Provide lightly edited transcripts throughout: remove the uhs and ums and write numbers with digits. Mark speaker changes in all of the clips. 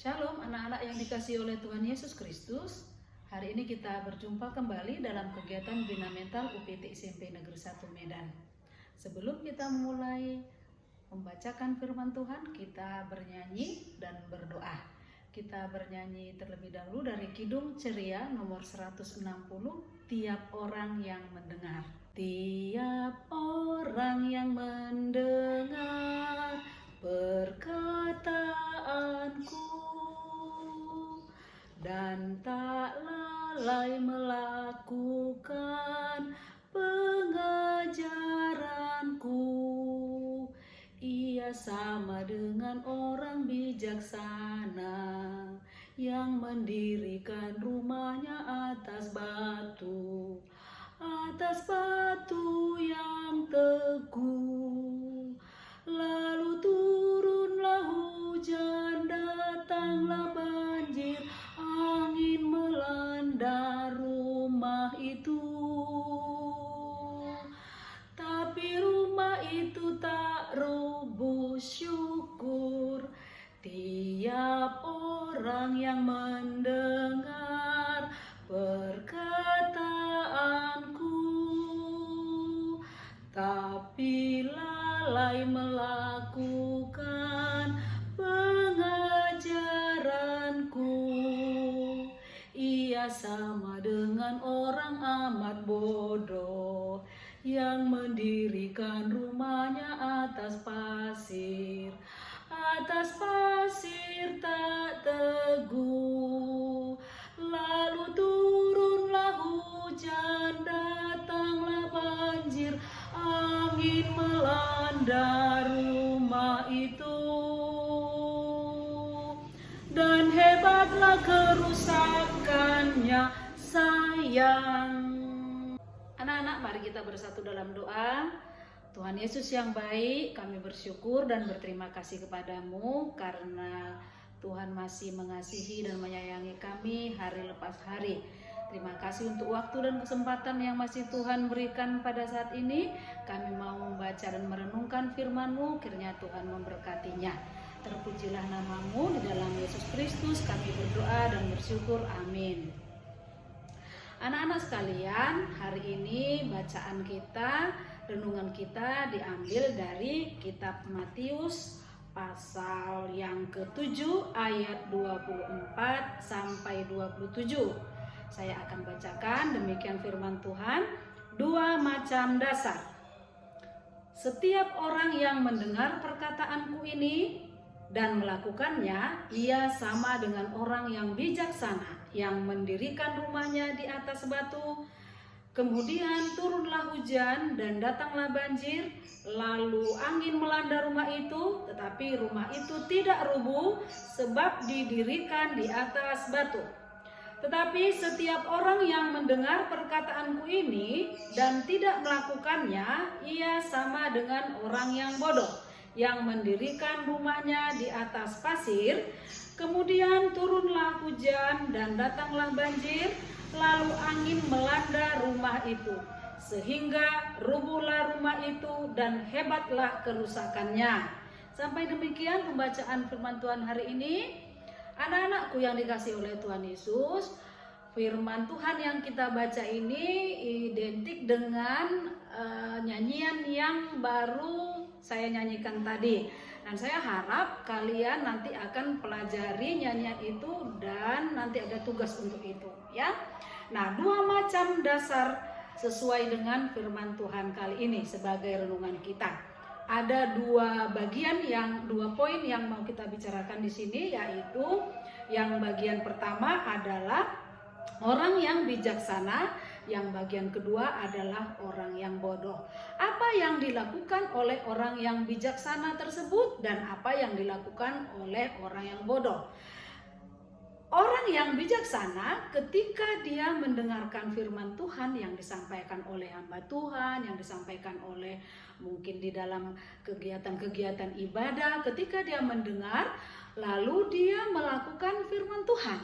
Speaker 1: Shalom anak-anak yang dikasihi oleh Tuhan Yesus Kristus. Hari ini kita berjumpa kembali dalam kegiatan Bina Mental UPT SMP Negeri 1 Medan. Sebelum kita mulai membacakan firman Tuhan, kita bernyanyi dan berdoa. Kita bernyanyi terlebih dahulu dari Kidung Ceria nomor 160, Tiap Orang Yang Mendengar. Tiap orang yang mendengar perkataanku dan tak lalai melakukan pengajaranku, ia sama dengan orang bijaksana yang mendirikan rumahnya atas batu yang teguh. Lalu turunlah hujan, datanglah banjir, angin melanda rumah itu. Tapi rumah itu tak rubuh, syukur. Tiap orang yang mendengar perkataanku tapi lalai melakukan pengajaranku, ia sama dengan orang amat bodoh yang mendirikan rumahnya atas pasir tak teguh. Lalu turunlah hujan, datanglah banjir, angin melanda rumah itu, dan hebatlah kerusakannya, sayang. Anak-anak, mari kita bersatu dalam doa. Tuhan Yesus yang baik, kami bersyukur dan berterima kasih kepadamu karena Tuhan masih mengasihi dan menyayangi kami hari lepas hari. Terima kasih untuk waktu dan kesempatan yang masih Tuhan berikan pada saat ini. Kami mau membaca dan merenungkan firman-Mu, kiranya Tuhan memberkatinya. Terpujilah nama-Mu, di dalam Yesus Kristus kami berdoa dan bersyukur. Amin. Anak-anak sekalian, hari ini bacaan kita, renungan kita diambil dari kitab Matius pasal yang ke-7 ayat 24 sampai 27. Saya akan bacakan demikian firman Tuhan. 2 macam dasar. Setiap orang yang mendengar perkataanku ini dan melakukannya, ia sama dengan orang yang bijaksana yang mendirikan rumahnya di atas batu. Kemudian turunlah hujan dan datanglah banjir, lalu angin melanda rumah itu, tetapi rumah itu tidak rubuh sebab didirikan di atas batu. Tetapi setiap orang yang mendengar perkataanku ini dan tidak melakukannya, ia sama dengan orang yang bodoh yang mendirikan rumahnya di atas pasir. Kemudian turunlah hujan dan datanglah banjir, lalu angin melanda rumah itu, sehingga rubuhlah rumah itu dan hebatlah kerusakannya. Sampai demikian pembacaan firman Tuhan hari ini. Anak-anakku yang dikasihi oleh Tuhan Yesus, firman Tuhan yang kita baca ini identik dengan nyanyian yang baru saya nyanyikan tadi. Dan saya harap kalian nanti akan pelajari nyanyian itu dan nanti ada tugas untuk itu, ya. Nah, 2 macam dasar sesuai dengan firman Tuhan kali ini sebagai renungan kita. Ada 2 poin yang mau kita bicarakan di sini, yaitu yang bagian pertama adalah orang yang bijaksana, yang bagian kedua adalah orang yang bodoh. Apa yang dilakukan oleh orang yang bijaksana tersebut dan apa yang dilakukan oleh orang yang bodoh? Orang yang bijaksana ketika dia mendengarkan firman Tuhan yang disampaikan oleh hamba Tuhan, yang disampaikan oleh mungkin di dalam kegiatan-kegiatan ibadah, ketika dia mendengar lalu dia melakukan firman Tuhan.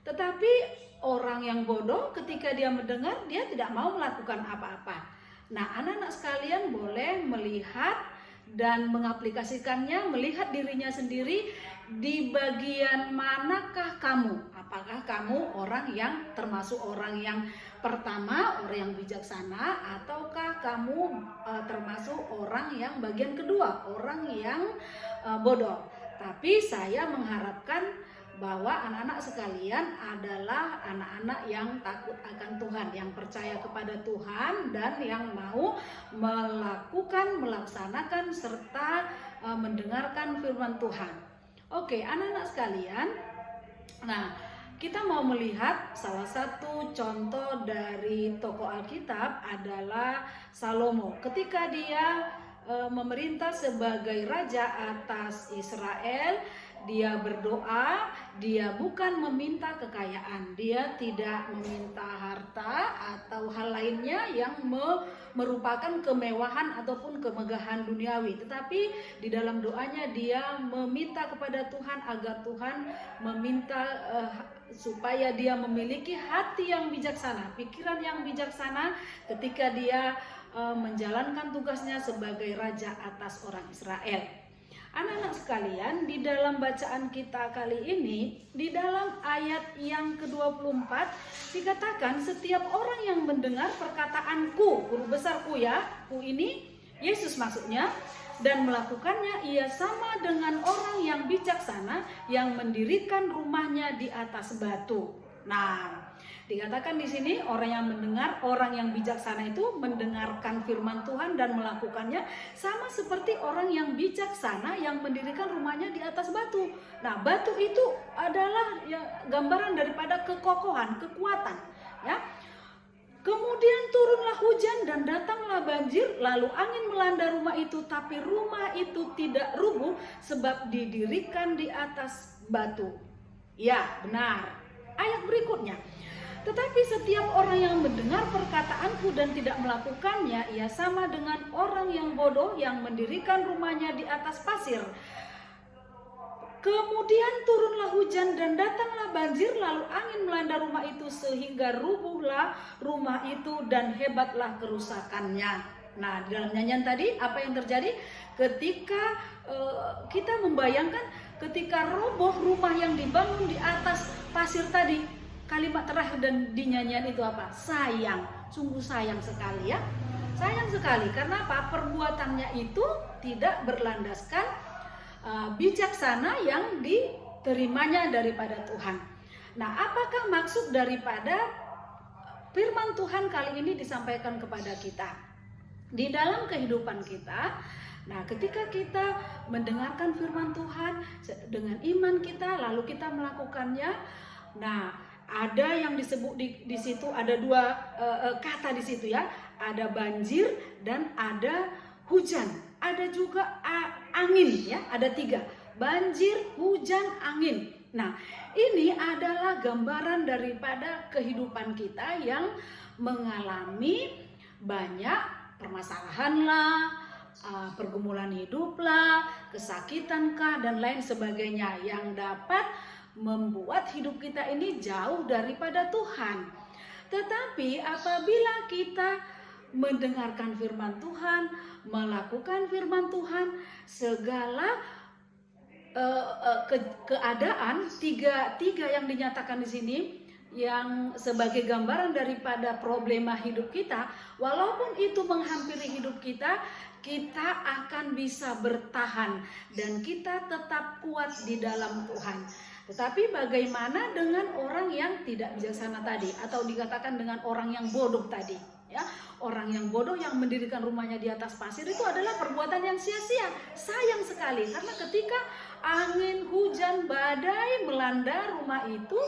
Speaker 1: Tetapi orang yang bodoh ketika dia mendengar, dia tidak mau melakukan apa-apa. Nah, anak-anak sekalian boleh melihat dan mengaplikasikannya, melihat dirinya sendiri di bagian manakah kamu? Apakah kamu orang yang termasuk orang yang pertama, orang yang bijaksana, ataukah kamu termasuk orang yang bagian kedua, orang yang bodoh? Tapi saya mengharapkan bahwa anak-anak sekalian adalah anak-anak yang takut akan Tuhan, yang percaya kepada Tuhan dan yang mau melaksanakan serta mendengarkan firman Tuhan. Oke, anak-anak sekalian, nah kita mau melihat salah satu contoh dari tokoh Alkitab adalah Salomo. Ketika dia memerintah sebagai raja atas Israel, dia berdoa, dia bukan meminta kekayaan, dia tidak meminta harta atau hal lainnya yang merupakan kemewahan ataupun kemegahan duniawi. Tetapi di dalam doanya dia meminta kepada Tuhan agar Tuhan meminta supaya dia memiliki hati yang bijaksana, pikiran yang bijaksana ketika dia menjalankan tugasnya sebagai raja atas orang Israel. Anak-anak sekalian, di dalam bacaan kita kali ini, di dalam ayat yang ke-24 dikatakan setiap orang yang mendengar perkataanku, guru besarku ya, ku ini Yesus maksudnya, dan melakukannya, ia sama dengan orang yang bijaksana yang mendirikan rumahnya di atas batu. Nah, dikatakan di sini orang yang mendengar, orang yang bijaksana itu mendengarkan firman Tuhan dan melakukannya sama seperti orang yang bijaksana yang mendirikan rumahnya di atas batu. Nah, batu itu adalah gambaran daripada kekokohan, kekuatan, ya. Kemudian turunlah hujan dan datanglah banjir, lalu angin melanda rumah itu, tapi rumah itu tidak rubuh sebab didirikan di atas batu. Ya, benar. Ayat berikutnya. Tetapi setiap orang yang mendengar perkataanku dan tidak melakukannya, ia sama dengan orang yang bodoh yang mendirikan rumahnya di atas pasir. Kemudian turunlah hujan dan datanglah banjir, lalu angin melanda rumah itu sehingga rubuhlah rumah itu dan hebatlah kerusakannya. Nah, di dalam nyanyian tadi apa yang terjadi? Ketika kita membayangkan ketika roboh rumah yang dibangun di atas pasir tadi, kalimat terakhir dan di nyanyian itu apa? Sayang, sungguh sayang sekali ya. Sayang sekali, karena apa? Perbuatannya itu tidak berlandaskan bijaksana yang diterimanya daripada Tuhan. Nah, apakah maksud daripada firman Tuhan kali ini disampaikan kepada kita? Di dalam kehidupan kita, nah ketika kita mendengarkan firman Tuhan dengan iman kita, lalu kita melakukannya, nah ada yang disebut di situ ada dua kata di situ ya, ada banjir dan ada hujan, ada juga angin ya, ada tiga, banjir, hujan, angin. Nah, ini adalah gambaran daripada kehidupan kita yang mengalami banyak permasalahan lah, pergumulan hidup lah, kesakitan kah dan lain sebagainya yang dapat membuat hidup kita ini jauh daripada Tuhan. Tetapi apabila kita mendengarkan firman Tuhan, melakukan firman Tuhan, segala keadaan tiga yang dinyatakan di sini yang sebagai gambaran daripada problema hidup kita, walaupun itu menghampiri hidup kita, kita akan bisa bertahan dan kita tetap kuat di dalam Tuhan. Tetapi bagaimana dengan orang yang tidak bijaksana tadi, atau dikatakan dengan orang yang bodoh tadi? Ya, orang yang bodoh yang mendirikan rumahnya di atas pasir itu adalah perbuatan yang sia-sia. Sayang sekali, karena ketika angin, hujan, badai melanda rumah itu,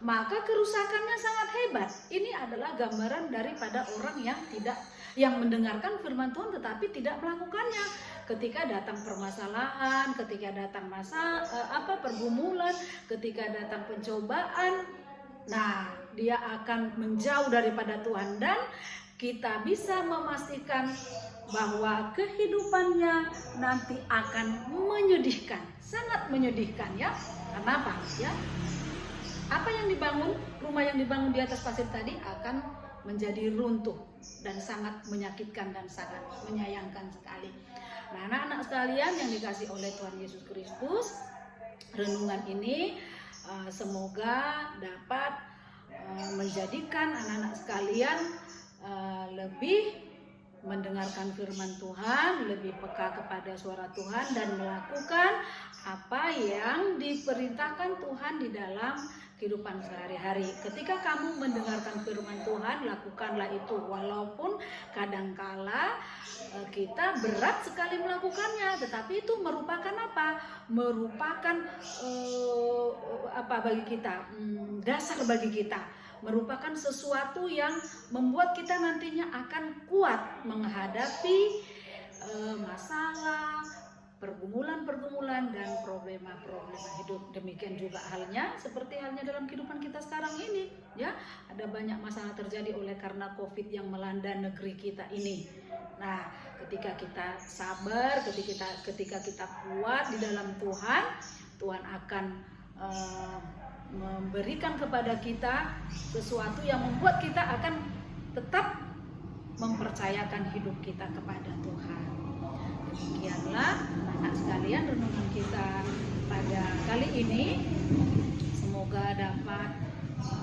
Speaker 1: maka kerusakannya sangat hebat. Ini adalah gambaran daripada orang yang mendengarkan firman Tuhan tetapi tidak melakukannya. Ketika datang permasalahan, ketika datang pergumulan, ketika datang pencobaan, nah dia akan menjauh daripada Tuhan, dan kita bisa memastikan bahwa kehidupannya nanti akan menyedihkan, sangat menyedihkan ya. Kenapa? Ya, apa yang dibangun, rumah yang dibangun di atas pasir tadi akan menjadi runtuh dan sangat menyakitkan dan sangat menyayangkan sekali. Nah, anak-anak sekalian yang dikasih oleh Tuhan Yesus Kristus, renungan ini semoga dapat menjadikan anak-anak sekalian lebih mendengarkan firman Tuhan, lebih peka kepada suara Tuhan dan melakukan apa yang diperintahkan Tuhan di dalam kehidupan sehari-hari. Ketika kamu mendengarkan firman Tuhan, lakukanlah itu, walaupun kadangkala kita berat sekali melakukannya, tetapi itu merupakan apa? Merupakan apa bagi kita? Dasar bagi kita. Merupakan sesuatu yang membuat kita nantinya akan kuat menghadapi masalah, pergumulan-pergumulan dan problema-problema hidup. Demikian juga halnya seperti halnya dalam kehidupan kita sekarang ini, ya. Ada banyak masalah terjadi oleh karena Covid yang melanda negeri kita ini. Nah, ketika kita sabar, ketika kita kuat di dalam Tuhan, Tuhan akan memberikan kepada kita sesuatu yang membuat kita akan tetap mempercayakan hidup kita kepada Tuhan. Demikianlah anak-anak sekalian renungan kita pada kali ini. Semoga dapat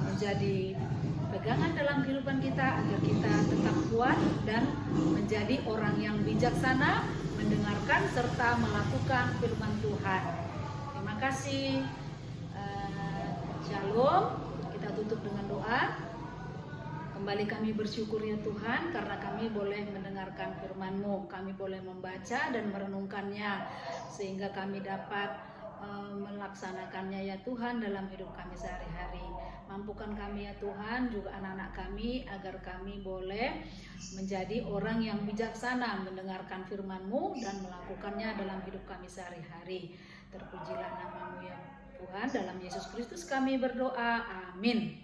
Speaker 1: menjadi pegangan dalam kehidupan kita agar kita tetap kuat dan menjadi orang yang bijaksana, mendengarkan serta melakukan firman Tuhan. Terima kasih. Shalom. Kita tutup dengan doa. Kembali kami bersyukur ya Tuhan, karena kami boleh mendengarkan firman-Mu, kami boleh membaca dan merenungkannya, sehingga kami dapat melaksanakannya ya Tuhan dalam hidup kami sehari-hari. Mampukan kami ya Tuhan, juga anak-anak kami, agar kami boleh menjadi orang yang bijaksana mendengarkan firman-Mu dan melakukannya dalam hidup kami sehari-hari. Terpujilah nama-Mu ya Tuhan, dalam Yesus Kristus kami berdoa, amin.